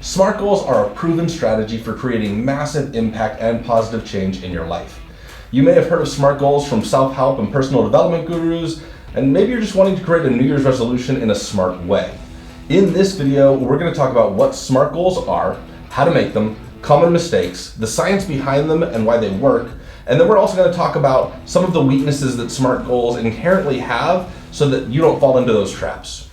SMART goals are a proven strategy for creating massive impact and positive change in your life. You may have heard of SMART goals from self-help and personal development gurus, and maybe you're just wanting to create a New Year's resolution in a smart way. In this video, we're going to talk about what SMART goals are, how to make them, common mistakes, the science behind them and why they work, and then we're also going to talk about some of the weaknesses that SMART goals inherently have so that you don't fall into those traps.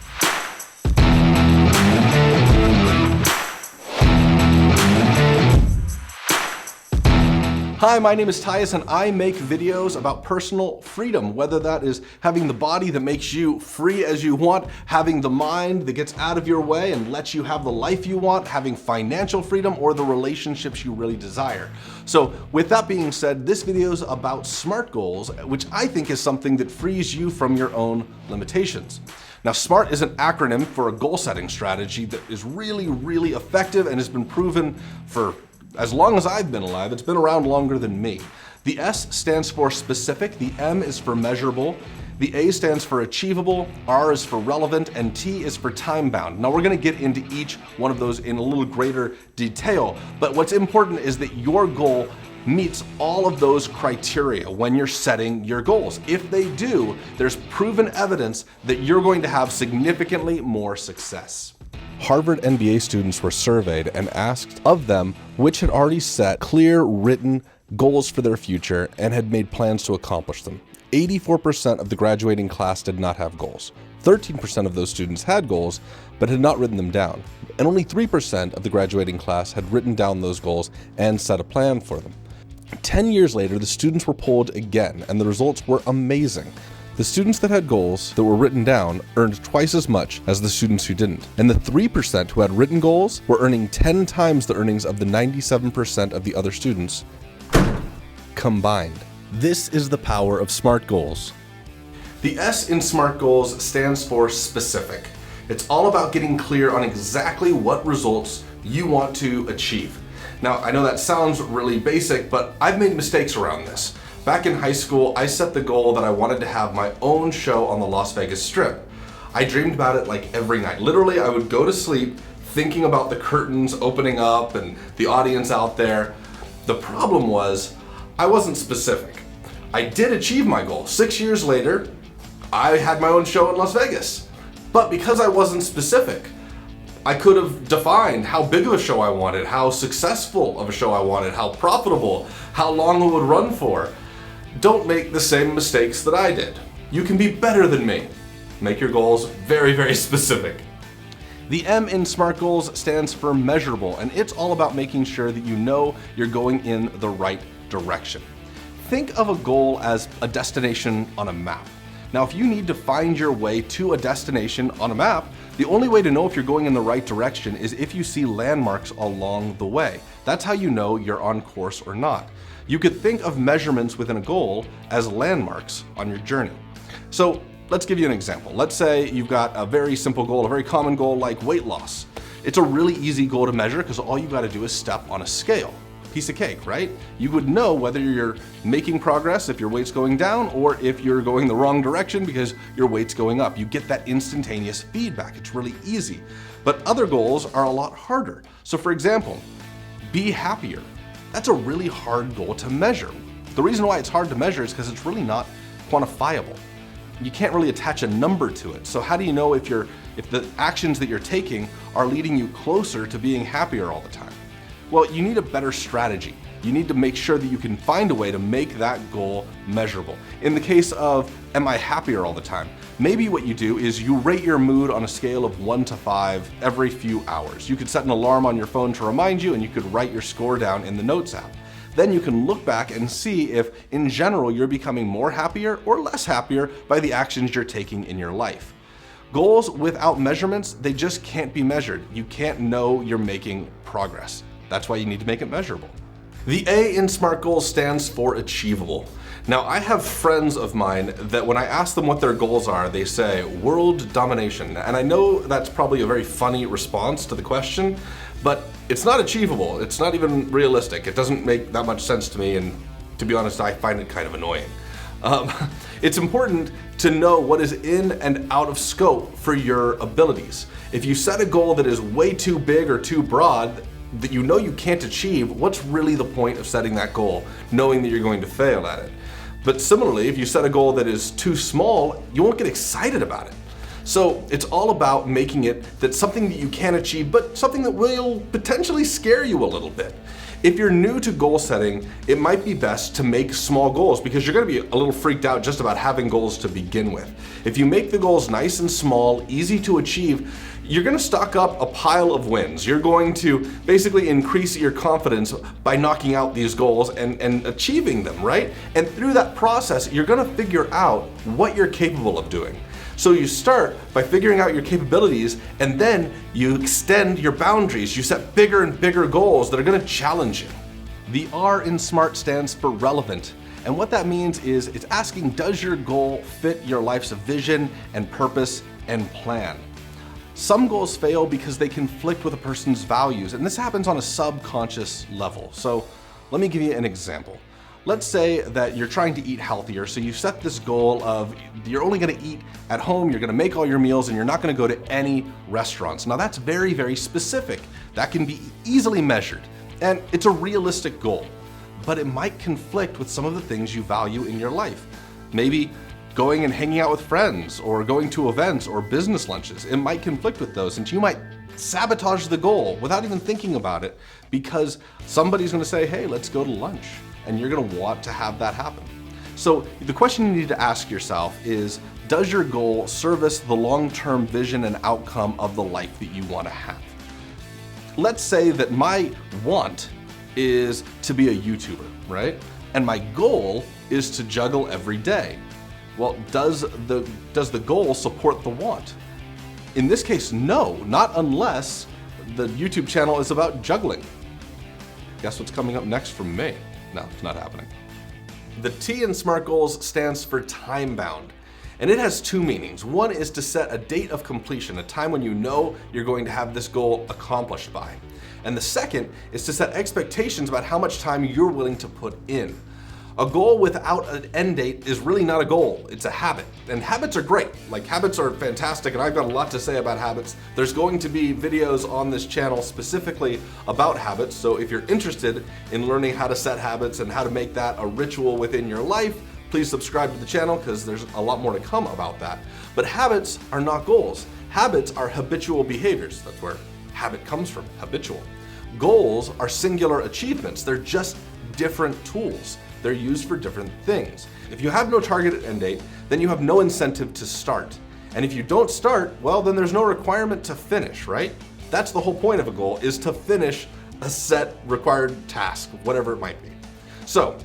Hi, my name is Tyus and I make videos about personal freedom, whether that is having the body that makes you free as you want, having the mind that gets out of your way and lets you have the life you want, having financial freedom, or the relationships you really desire. So with that being said, this video is about SMART goals, which I think is something that frees you from your own limitations. Now, SMART is an acronym for a goal setting strategy that is really effective and has been proven for as long as I've been alive. It's been around longer than me. The S stands for specific, the M is for measurable, the A stands for achievable, R is for relevant, and T is for time bound. Now we're gonna get into each one of those in a little greater detail, but what's important is that your goal meets all of those criteria when you're setting your goals. If they do, there's proven evidence that you're going to have significantly more success. Harvard MBA students were surveyed and asked of them which had already set clear written goals for their future and had made plans to accomplish them. 84% of the graduating class did not have goals. 13% of those students had goals but had not written them down. And only 3% of the graduating class had written down those goals and set a plan for them. 10 years later, the students were polled again and the results were amazing. The students that had goals that were written down earned twice as much as the students who didn't. And the 3% who had written goals were earning 10 times the earnings of the 97% of the other students combined. This is the power of SMART goals. The S in SMART goals stands for specific. It's all about getting clear on exactly what results you want to achieve. Now, I know that sounds really basic, but I've made mistakes around this. Back in high school, I set the goal that I wanted to have my own show on the Las Vegas Strip. I dreamed about it like every night. Literally, I would go to sleep thinking about the curtains opening up and the audience out there. The problem was, I wasn't specific. I did achieve my goal. 6 years later, I had my own show in Las Vegas. But because I wasn't specific, I could have defined how big of a show I wanted, how successful of a show I wanted, how profitable, how long it would run for. Don't make the same mistakes that I did. You can be better than me. Make your goals very specific. The M in SMART goals stands for measurable, and it's all about making sure that you know you're going in the right direction. Think of a goal as a destination on a map. Now, if you need to find your way to a destination on a map, the only way to know if you're going in the right direction is if you see landmarks along the way. That's how you know you're on course or not. You could think of measurements within a goal as landmarks on your journey. So let's give you an example. Let's say you've got a very simple goal, a very common goal like weight loss. It's a really easy goal to measure because all you got to do is step on a scale. Piece of cake, right? You would know whether you're making progress if your weight's going down or if you're going the wrong direction because your weight's going up. You get that instantaneous feedback. It's really easy. But other goals are a lot harder. So for example, be happier. That's a really hard goal to measure. The reason why it's hard to measure is because it's really not quantifiable. You can't really attach a number to it. So how do you know if the actions that you're taking are leading you closer to being happier all the time? Well, you need a better strategy. You need to make sure that you can find a way to make that goal measurable. In the case of, am I happier all the time? Maybe what you do is you rate your mood on a scale of 1 to 5 every few hours. You could set an alarm on your phone to remind you, and you could write your score down in the Notes app. Then you can look back and see if, in general, you're becoming more happier or less happier by the actions you're taking in your life. Goals without measurements, they just can't be measured. You can't know you're making progress. That's why you need to make it measurable. The A in SMART goals stands for achievable. Now, I have friends of mine that when I ask them what their goals are, they say world domination. And I know that's probably a very funny response to the question, but it's not achievable. It's not even realistic. It doesn't make that much sense to me, and to be honest, I find it kind of annoying. It's important to know what is in and out of scope for your abilities. If you set a goal that is way too big or too broad, that you know you can't achieve, what's really the point of setting that goal, knowing that you're going to fail at it? But similarly, if you set a goal that is too small, you won't get excited about it. So it's all about making it that's something that you can achieve, but something that will potentially scare you a little bit. If you're new to goal setting, it might be best to make small goals because you're going to be a little freaked out just about having goals to begin with. If you make the goals nice and small, easy to achieve, you're going to stock up a pile of wins. You're going to basically increase your confidence by knocking out these goals and achieving them, right? And through that process, you're going to figure out what you're capable of doing. So you start by figuring out your capabilities, and then you extend your boundaries. You set bigger and bigger goals that are going to challenge you. The R in SMART stands for relevant. And what that means is it's asking, does your goal fit your life's vision and purpose and plan? Some goals fail because they conflict with a person's values, and this happens on a subconscious level. So let me give you an example. Let's say that you're trying to eat healthier, so you set this goal of you're only going to eat at home, you're going to make all your meals, and you're not going to go to any restaurants. Now that's very, very specific. That can be easily measured, and it's a realistic goal, but it might conflict with some of the things you value in your life. Maybe going and hanging out with friends, or going to events or business lunches. It might conflict with those, and you might sabotage the goal without even thinking about it because somebody's going to say, hey, let's go to lunch. And you're going to want to have that happen. So the question you need to ask yourself is, does your goal service the long-term vision and outcome of the life that you want to have? Let's say that my want is to be a YouTuber, right? And my goal is to juggle every day. Well, does the goal support the want? In this case, no, not unless the YouTube channel is about juggling. Guess what's coming up next from me? No, it's not happening. The T in SMART goals stands for time bound, and it has two meanings. One is to set a date of completion, a time when you know you're going to have this goal accomplished by. And the second is to set expectations about how much time you're willing to put in. A goal without an end date is really not a goal, it's a habit. And habits are great, like habits are fantastic, and I've got a lot to say about habits. There's going to be videos on this channel specifically about habits, so if you're interested in learning how to set habits and how to make that a ritual within your life, please subscribe to the channel because there's a lot more to come about that. But habits are not goals. Habits are habitual behaviors. That's where habit comes from, habitual. Goals are singular achievements. They're just different tools. They're used for different things. If you have no targeted end date, then you have no incentive to start. And if you don't start, well, then there's no requirement to finish, right? That's the whole point of a goal, is to finish a set required task, whatever it might be. So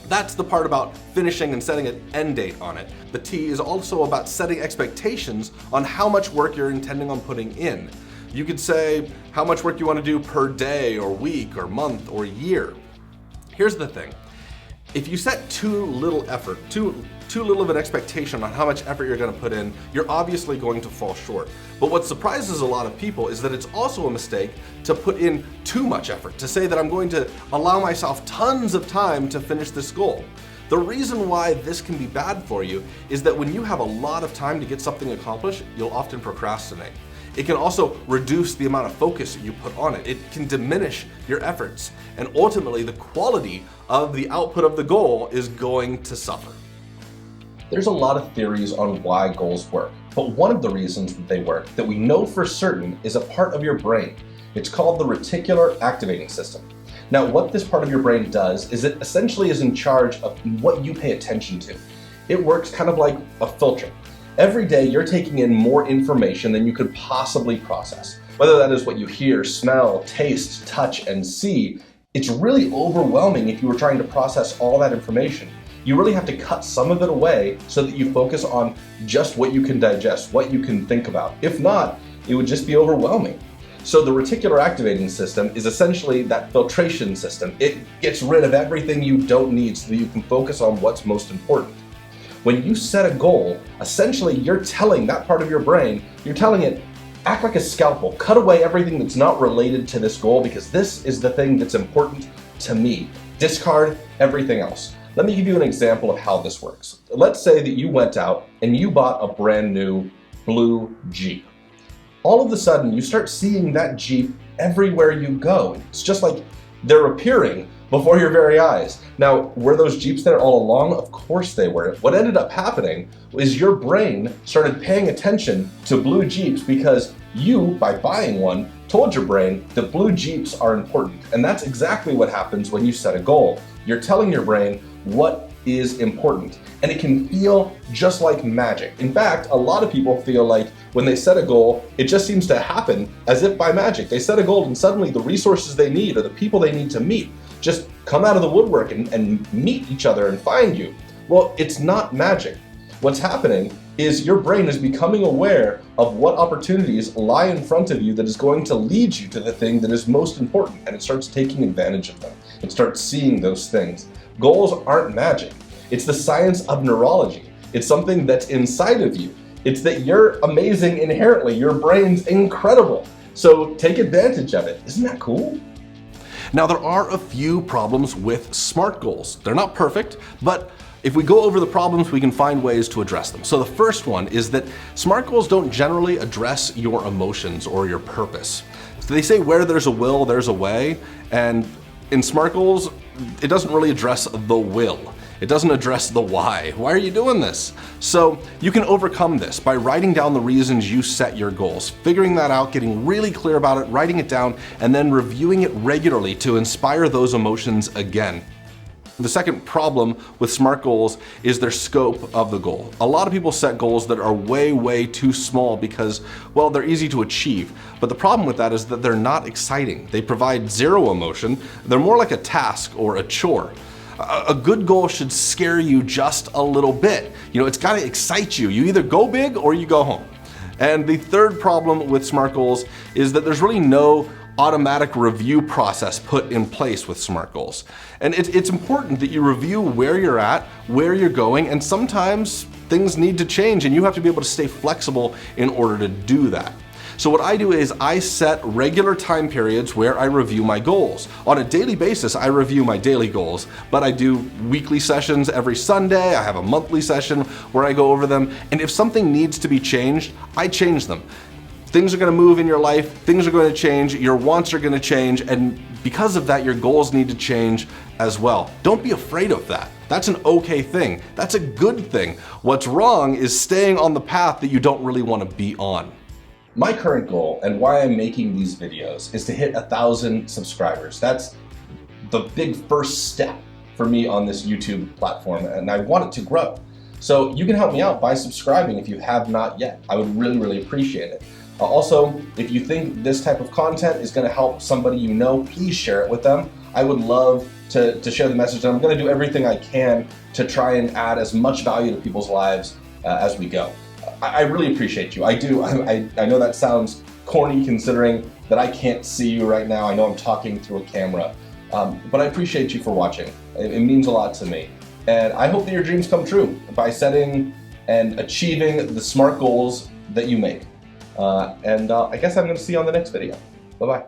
that's the part about finishing and setting an end date on it. The T is also about setting expectations on how much work you're intending on putting in. You could say how much work you want to do per day or week or month or year. Here's the thing. If you set too little effort, too little of an expectation on how much effort you're going to put in, you're obviously going to fall short. But what surprises a lot of people is that it's also a mistake to put in too much effort, to say that I'm going to allow myself tons of time to finish this goal. The reason why this can be bad for you is that when you have a lot of time to get something accomplished, you'll often procrastinate. It can also reduce the amount of focus that you put on it. It can diminish your efforts, and ultimately the quality of the output of the goal is going to suffer. There's a lot of theories on why goals work, but one of the reasons that they work that we know for certain is a part of your brain. It's called the reticular activating system. Now, what this part of your brain does is it essentially is in charge of what you pay attention to. It works kind of like a filter. Every day you're taking in more information than you could possibly process. Whether that is what you hear, smell, taste, touch, and see, it's really overwhelming if you were trying to process all that information. You really have to cut some of it away so that you focus on just what you can digest, what you can think about. If not, it would just be overwhelming. So the reticular activating system is essentially that filtration system. It gets rid of everything you don't need so that you can focus on what's most important. When you set a goal, essentially you're telling that part of your brain, you're telling it, act like a scalpel, cut away everything that's not related to this goal because this is the thing that's important to me. Discard everything else. Let me give you an example of how this works. Let's say that you went out and you bought a brand new blue Jeep. All of a sudden, you start seeing that Jeep everywhere you go. It's just like they're appearing before your very eyes. Now, were those Jeeps there all along? Of course they were. What ended up happening is your brain started paying attention to blue Jeeps because you, by buying one, told your brain that blue Jeeps are important. And that's exactly what happens when you set a goal. You're telling your brain what is important, and it can feel just like magic. In fact, a lot of people feel like when they set a goal, it just seems to happen as if by magic. They set a goal and suddenly the resources they need or the people they need to meet just come out of the woodwork and meet each other and find you. Well, it's not magic. What's happening is your brain is becoming aware of what opportunities lie in front of you that is going to lead you to the thing that is most important, and it starts taking advantage of them. It starts seeing those things. Goals aren't magic. It's the science of neurology. It's something that's inside of you. It's that you're amazing inherently. Your brain's incredible. So take advantage of it. Isn't that cool? Now, there are a few problems with SMART goals. They're not perfect, but if we go over the problems, we can find ways to address them. So the first one is that SMART goals don't generally address your emotions or your purpose. So they say where there's a will, there's a way, and in SMART goals, it doesn't really address the will. It doesn't address the why. Why are you doing this? So you can overcome this by writing down the reasons you set your goals, figuring that out, getting really clear about it, writing it down, and then reviewing it regularly to inspire those emotions again. The second problem with SMART goals is their scope of the goal. A lot of people set goals that are way too small because, well, they're easy to achieve. But the problem with that is that they're not exciting. They provide zero emotion. They're more like a task or a chore. A good goal should scare you just a little bit. You know, it's got to excite you. You either go big or you go home. And the third problem with SMART goals is that there's really no automatic review process put in place with SMART goals. And it's important that you review where you're at, where you're going, and sometimes things need to change and you have to be able to stay flexible in order to do that. So what I do is I set regular time periods where I review my goals. On a daily basis, I review my daily goals, but I do weekly sessions every Sunday. I have a monthly session where I go over them. And if something needs to be changed, I change them. Things are going to move in your life, things are going to change, your wants are going to change, and because of that, your goals need to change as well. Don't be afraid of that. That's an okay thing. That's a good thing. What's wrong is staying on the path that you don't really want to be on. My current goal and why I'm making these videos is to hit 1,000 subscribers. That's the big first step for me on this YouTube platform, and I want it to grow. So you can help me out by subscribing if you have not yet. I would really appreciate it. Also, if you think this type of content is going to help somebody you know, please share it with them. I would love to share the message, and I'm going to do everything I can to try and add as much value to people's lives as we go. I really appreciate you. I do. I know that sounds corny considering that I can't see you right now. I know I'm talking through a camera, but I appreciate you for watching. It means a lot to me. And I hope that your dreams come true by setting and achieving the SMART goals that you make. I guess I'm going to see you on the next video. Bye-bye.